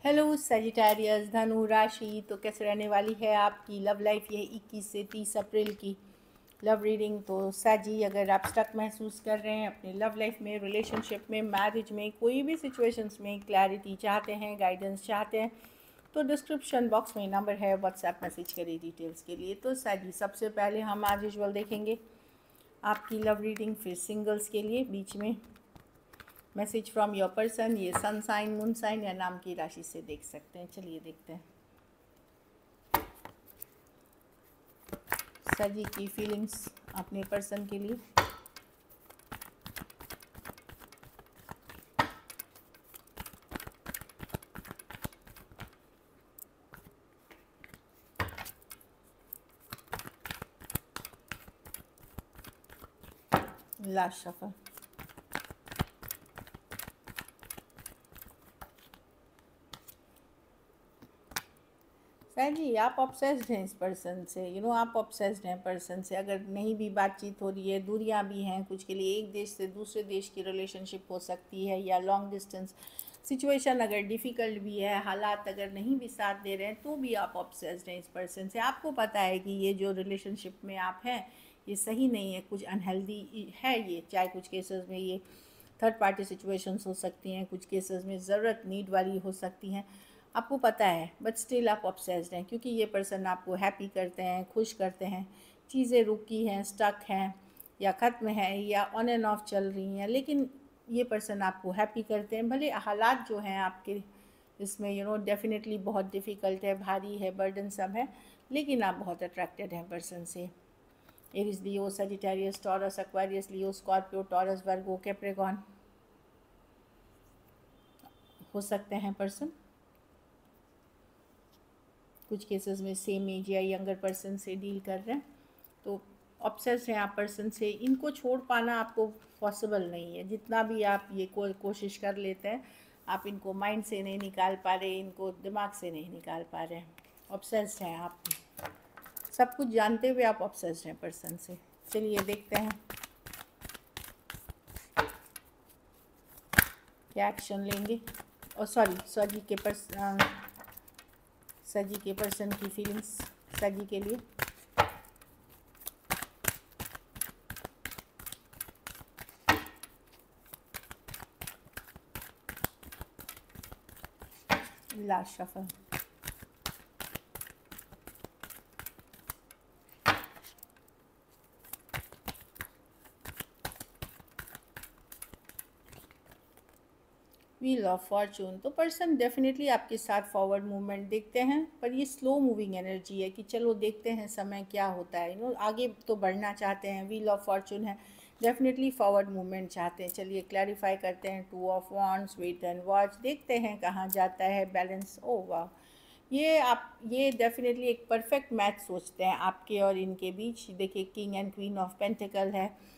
Hello Sagittarius धनु राशि, तो कैसे रहने वाली है आपकी लव लाइफ ये 21 से 30 अप्रैल की लव रीडिंग। तो साजी, अगर आप स्टक महसूस कर रहे हैं अपने लव लाइफ में, रिलेशनशिप में, मैरिज में, कोई भी सिचुएशंस में क्लैरिटी चाहते हैं, गाइडेंस चाहते हैं, तो डिस्क्रिप्शन बॉक्स में नंबर है, व्हाट्सएप मैसेज करिए डिटेल्स के लिए। तो साजी, सबसे पहले हम आज यूजुअल देखेंगे आपकी लव रीडिंग, फिर सिंगल्स के लिए बीच में मैसेज फ्रॉम योर पर्सन। ये सन साइन, मून साइन या नाम की राशि से देख सकते हैं। चलिए देखते हैं सजी की फीलिंग्स अपने पर्सन के लिए। Last shuffle. जी, आप ऑब्सेस्ड हैं इस पर्सन से, आप ऑब्सेस्ड हैं पर्सन से। अगर नहीं भी बातचीत हो रही है, दूरियां भी हैं कुछ के लिए, एक देश से दूसरे देश की रिलेशनशिप हो सकती है, या लॉन्ग डिस्टेंस सिचुएशन अगर डिफ़िकल्ट भी है, हालात अगर नहीं भी साथ दे रहे हैं, तो भी आप ऑब्सेस्ड हैं इस पर्सन से। आपको पता है कि ये जो रिलेशनशिप में आप हैं ये सही नहीं है, कुछ अनहेल्दी है ये। चाहे कुछ केसेस में ये थर्ड पार्टी सिचुएशंस हो सकती हैं, कुछ केसेस में ज़रूरत नीड वाली हो सकती हैं, आपको पता है, बट स्टिल आप ऑब्सेस्ड हैं, क्योंकि ये पर्सन आपको हैप्पी करते हैं, खुश करते हैं। चीज़ें रुकी हैं, स्टक हैं, या ख़त्म है, या ऑन एंड ऑफ चल रही हैं, लेकिन ये पर्सन आपको हैप्पी करते हैं। भले हालात जो हैं आपके इसमें डेफिनेटली बहुत डिफ़िकल्ट है, भारी है, बर्डनसम है, लेकिन आप बहुत अट्रैक्टेड हैं पर्सन से। एरीज, लियो, Sagittarius, taurus, Aquarius, Leo, Scorpio, Taurus, Virgo, Capricorn हो सकते हैं पर्सन। कुछ केसेस में सेम एज या यंगर पर्सन से डील कर रहे हैं, तो ऑब्सेस्ड हैं आप पर्सन से। इनको छोड़ पाना आपको पॉसिबल नहीं है, जितना भी आप ये कोशिश कर लेते हैं, आप इनको माइंड से नहीं निकाल पा रहे, इनको दिमाग से नहीं निकाल पा रहे हैं। ऑब्सेस्ड हैं आप, सब कुछ जानते हुए आप ऑब्सेस्ड हैं पर्सन से। चलिए देखते हैं क्या एक्शन लेंगे। और सजी के पर्सन की फीलिंग्स सजी के लिए। Last shuffle. Wheel of Fortune. तो पर्सन डेफिनेटली आपके साथ फॉरवर्ड मूवमेंट देखते हैं, पर ये स्लो मूविंग एनर्जी है कि चलो देखते हैं समय क्या होता है, आगे तो बढ़ना चाहते हैं। व्हील ऑफ फॉर्चून है, डेफिनेटली फॉरवर्ड मूवमेंट चाहते हैं। चलिए क्लैरिफाई करते हैं। Two of wands, wait and watch, देखते हैं कहाँ जाता है बैलेंस। ओ वाह, ये डेफिनेटली एक परफेक्ट मैच सोचते हैं आपके और इनके बीच। देखिए, king and queen of pentacle है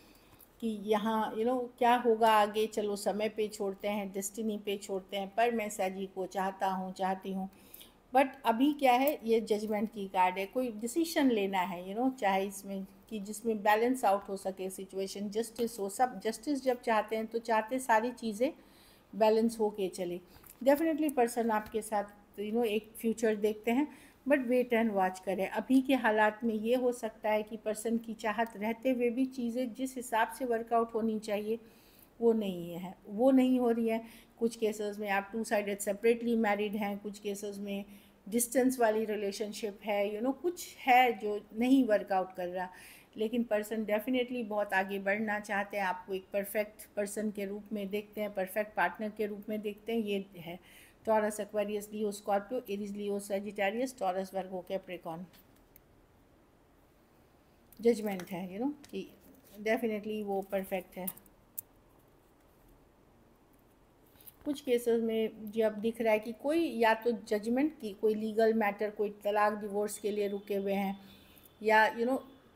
कि यहाँ क्या होगा आगे, चलो समय पे छोड़ते हैं, डेस्टिनी पे छोड़ते हैं। पर मैं सजी को चाहती हूँ, बट अभी क्या है, ये जजमेंट की कार्ड है। कोई डिसीशन लेना है, चाहे इसमें कि जिसमें बैलेंस आउट हो सके सिचुएशन, जस्टिस हो। सब जस्टिस जब चाहते हैं तो चाहते सारी चीज़ें बैलेंस हो के चले। डेफिनेटली पर्सन आपके साथ एक फ्यूचर देखते हैं, बट वेट एंड वॉच करें। अभी के हालात में ये हो सकता है कि पर्सन की चाहत रहते हुए भी चीज़ें जिस हिसाब से वर्कआउट होनी चाहिए वो नहीं हो रही है। कुछ केसेस में आप टू साइडेड सेपरेटली मैरिड हैं, कुछ केसेस में डिस्टेंस वाली रिलेशनशिप है, कुछ है जो नहीं वर्कआउट कर रहा, लेकिन पर्सन डेफिनेटली बहुत आगे बढ़ना चाहते हैं। आपको एक परफेक्ट पर्सन के रूप में देखते हैं, परफेक्ट पार्टनर के रूप में देखते हैं। ये है Taurus, Aquarius, Leo, Scorpio, Aries, लियो, Sagittarius, taurus, Virgo, Capricorn. Judgement है कि डेफिनेटली वो परफेक्ट है। कुछ केसेस में जब दिख रहा है कि कोई या तो जजमेंट की कोई लीगल मैटर, कोई तलाक डिवोर्स के लिए रुके हुए हैं, या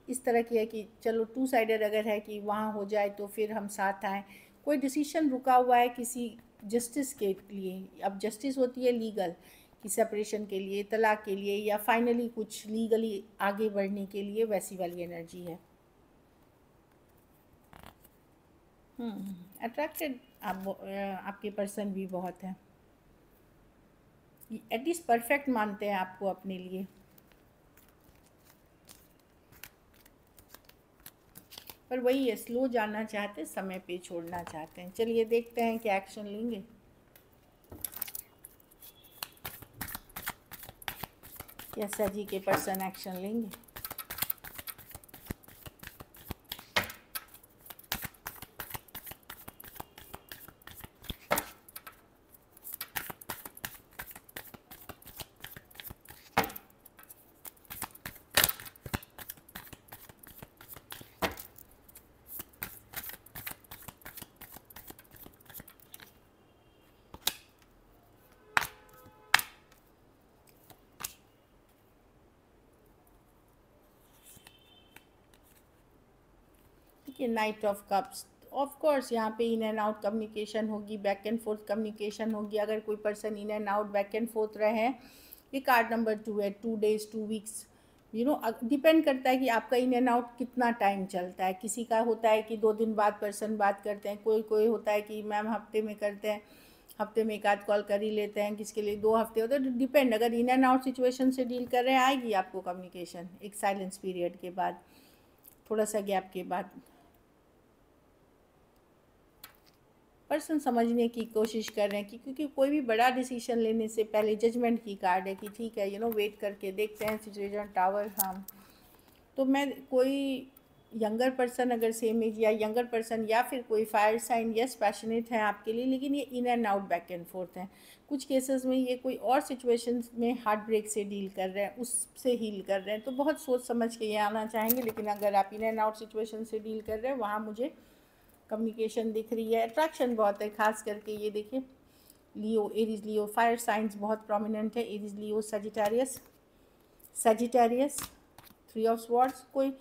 इस तरह की है कि चलो टू साइडेड अगर है कि वहाँ हो जाए तो फिर हम साथ आएँ। कोई डिसीशन रुका हुआ है किसी जस्टिस के लिए। अब जस्टिस होती है लीगल, कि सेपरेशन के लिए, तलाक के लिए, या फाइनली कुछ लीगली आगे बढ़ने के लिए, वैसी वाली एनर्जी है। अट्रैक्टेड आपके पर्सन भी बहुत है। एटलीस्ट परफेक्ट मानते हैं आपको अपने लिए। पर वही है, स्लो जाना चाहते, समय पे छोड़ना चाहते हैं। चलिए देखते हैं क्या एक्शन लेंगे। कैसा जी के पर्सन एक्शन लेंगे। ठीक है, night of cups. Of course यहाँ पे इन एंड आउट कम्युनिकेशन होगी, बैक एंड फोर्थ कम्युनिकेशन होगी। अगर कोई person in and out back and fourth रहे हैं, ये कार्ड नंबर 2 है, 2 days 2 weeks। डिपेंड करता है कि आपका इन एंड आउट कितना टाइम चलता है। किसी का होता है कि 2 दिन बाद पर्सन बात करते हैं, कोई कोई होता है कि मैम हफ्ते में करते हैं, हफ्ते में एक आध कॉल कर ही लेते हैं, किसके लिए 2 हफ्ते होते हैं। डिपेंड, अगर इन एंड आउट सिचुएशन से डील कर रहे हैं, आएगी आपको कम्युनिकेशन एक साइलेंस पीरियड के बाद, थोड़ा सा गैप के बाद। पर्सन समझने की कोशिश कर रहे हैं कि क्योंकि कोई भी बड़ा डिसीजन लेने से पहले जजमेंट की कार्ड है कि ठीक है वेट करके देखते हैं सिचुएशन। टावर, हाँ। तो मैं कोई यंगर पर्सन अगर सेम एज या यंगर पर्सन या फिर कोई फायर साइन, यस पैशनेट है आपके लिए, लेकिन ये in and out back and fourth है। कुछ केसेस में ये कोई और सिचुएशंस में हार्ट ब्रेक से डील कर रहे हैं, उससे हील कर रहे हैं, तो बहुत सोच समझ के ये आना चाहेंगे। लेकिन अगर आप इन एंड आउट सिचुएशन से डील कर रहे हैं, वहाँ मुझे कम्युनिकेशन दिख रही है, अट्रैक्शन बहुत है। खास करके ये देखिए, लियो, एरीज लियो, फायर साइंस बहुत प्रोमिनेंट है। Aries Leo Sagittarius, Sagittarius, 3 of Swords। कोई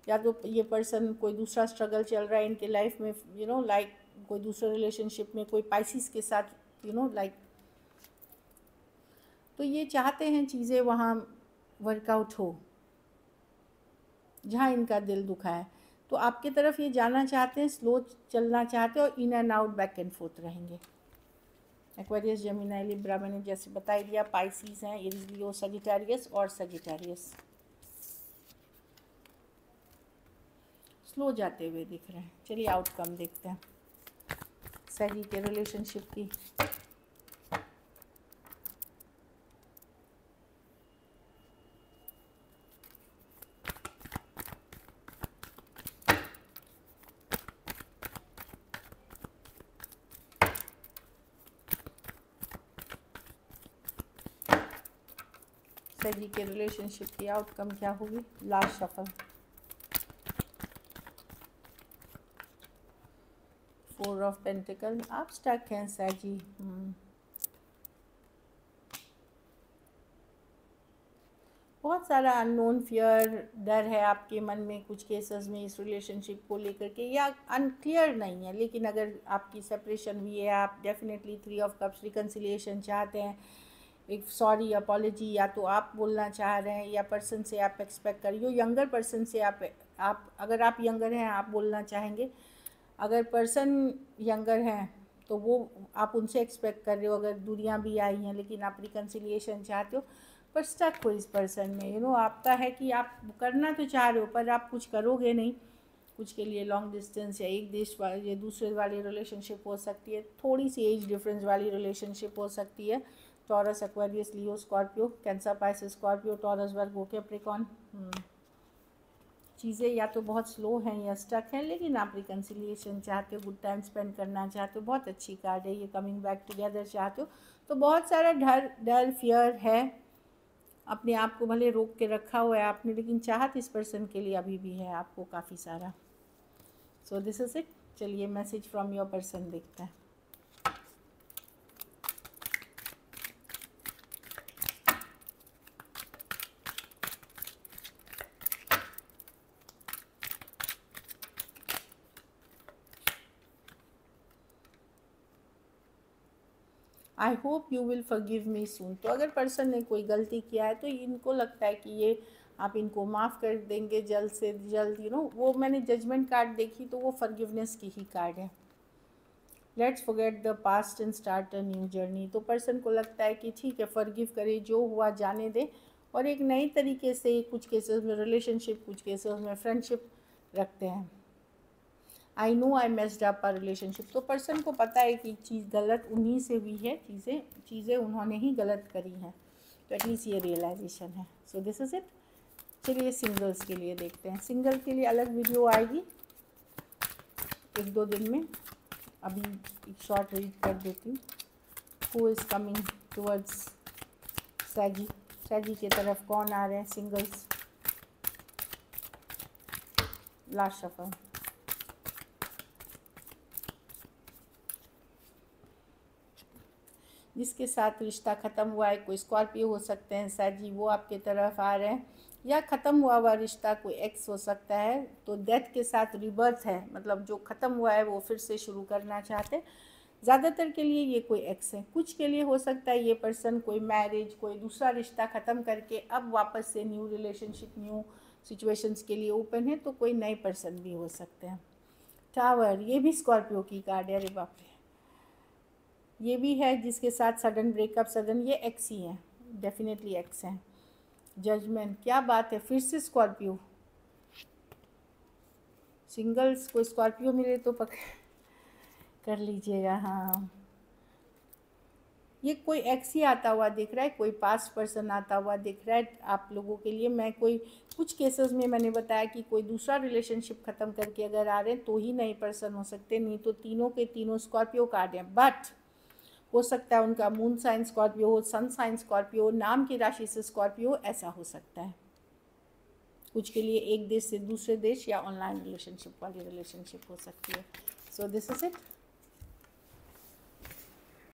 या तो ये पर्सन कोई दूसरा स्ट्रगल चल रहा है इनके लाइफ में, लाइक कोई दूसरे रिलेशनशिप में कोई पाइसिस के साथ, लाइक। तो ये चाहते हैं चीज़ें वहाँ वर्कआउट हो जहाँ इनका दिल दुखा है। तो आपके तरफ ये जाना चाहते हैं, स्लो चलना चाहते हैं, और in and out back and fourth रहेंगे। एक्वेरियस, जेमिनी, लिब्रा मैंने जैसे बता दिया, पाइसिस हैं, एरीज लियो सजिटेरियस और सजिटेरियस। स्लो जाते हुए दिख रहे हैं। चलिए आउटकम देखते हैं सही के रिलेशनशिप की। सही के रिलेशनशिप की आउटकम क्या होगी। Last shuffle, 4 of Pentacles। आप स्टक हैं सजी। बहुत सारा अननोन फियर, डर है आपके मन में कुछ केसेस में इस रिलेशनशिप को लेकर के, या अनक्लियर नहीं है। लेकिन अगर आपकी सेपरेशन हुई है, आप डेफिनेटली 3 of Cups रिकन्सिलिएशन चाहते हैं, एक सॉरी अपॉलॉजी या तो आप बोलना चाह रहे हैं, या पर्सन से आप एक्सपेक्ट कर रही हो, यंगर पर्सन से आप अगर आप यंगर हैं आप बोलना चाहेंगे। अगर पर्सन यंगर हैं तो वो आप उनसे एक्सपेक्ट कर रहे हो। अगर दूरियां भी आई हैं लेकिन आप रिकन्सिलिएशन चाहते हो, पर स्टक हो इस पर्सन में। आपका है कि आप करना तो चाह रहे हो पर आप कुछ करोगे नहीं। कुछ के लिए लॉन्ग डिस्टेंस या एक देश वाले या दूसरे वाली रिलेशनशिप हो सकती है, थोड़ी सी एज डिफरेंस वाली रिलेशनशिप हो सकती है। Taurus, Aquarius, Leo, Scorpio, Cancer, Pisces, Scorpio, Taurus, Virgo, Capricorn. चीज़ें या तो बहुत स्लो हैं या स्टक हैं, लेकिन आप रिकन्सिलिएशन चाहते हो, गुड टाइम स्पेंड करना चाहते हो। बहुत अच्छी कार्ड है ये, कमिंग बैक टुगेदर चाहते हो। तो बहुत सारा डर फियर है, अपने आप को भले रोक के रखा हुआ है आपने, लेकिन चाहत इस पर्सन के लिए अभी भी है आपको काफ़ी सारा। So this is it. चलिए मैसेज फ्रॉम योर पर्सन देखते हैं। I hope you will forgive me soon. तो अगर पर्सन ने कोई गलती किया है तो इनको लगता है कि ये आप इनको माफ़ कर देंगे जल्द से जल्द। वो मैंने जजमेंट कार्ड देखी तो वो फॉरगिवनेस की ही कार्ड है। Let's forget the past and start a new journey. तो पर्सन को लगता है कि ठीक है, फॉरगिव करे, जो हुआ जाने दे, और एक नई तरीके से कुछ केसेस में रिलेशनशिप, कुछ केसेस में फ्रेंडशिप रखते हैं। I know I messed up a relationship. तो पर्सन को पता है कि चीज़ गलत उन्हीं से हुई है, चीज़ें उन्होंने ही गलत करी हैं। तो एटलीस्ट ये रियलाइजेशन है। So this is it. चलिए सिंगल्स के लिए देखते हैं। सिंगल के लिए अलग वीडियो आएगी 1-2 दिन में। अभी एक शॉर्ट रीड कर देती हूँ। हु इज़ कमिंग टुवर्ड्स सैजी, सैजी की तरफ कौन आ रहे हैं सिंगल्स। Last shuffle. जिसके साथ रिश्ता ख़त्म हुआ है, कोई स्कॉर्पियो हो सकते हैं सैजी, वो आपके तरफ आ रहे हैं, या ख़त्म हुआ हुआ रिश्ता कोई एक्स हो सकता है। तो डेथ के साथ रिबर्थ है, मतलब जो ख़त्म हुआ है वो फिर से शुरू करना चाहते हैं। ज़्यादातर के लिए ये कोई एक्स है, कुछ के लिए हो सकता है ये पर्सन कोई मैरिज, कोई दूसरा रिश्ता ख़त्म करके अब वापस से न्यू रिलेशनशिप, न्यू सिचुएशंस के लिए ओपन है। तो कोई नए पर्सन भी हो सकते हैं। टावर, ये भी स्कॉर्पियो की कार्ड है। अरे बाप रे, ये भी है जिसके साथ सडन ब्रेकअप, सडन, ये एक्स ही है, डेफिनेटली एक्स है। जजमेंट, क्या बात है, फिर से स्कॉर्पियो। सिंगल्स को स्कॉर्पियो मिले तो कर लीजिएगा। हाँ, ये कोई एक्स ही आता हुआ दिख रहा है, कोई पास्ट पर्सन आता हुआ दिख रहा है आप लोगों के लिए। मैं कोई कुछ केसेस में मैंने बताया कि कोई दूसरा रिलेशनशिप ख़त्म करके अगर आ रहे हैं तो ही नए पर्सन हो सकते, नहीं तो तीनों के तीनों स्कॉर्पियो कार्ड हैं। बट हो सकता है उनका मून साइन स्कॉर्पियो हो, सन साइन स्कॉर्पियो, नाम की राशि से स्कॉर्पियो, ऐसा हो सकता है। कुछ के लिए एक देश से दूसरे देश या ऑनलाइन रिलेशनशिप वाली रिलेशनशिप हो सकती है। सो दिस इज इट।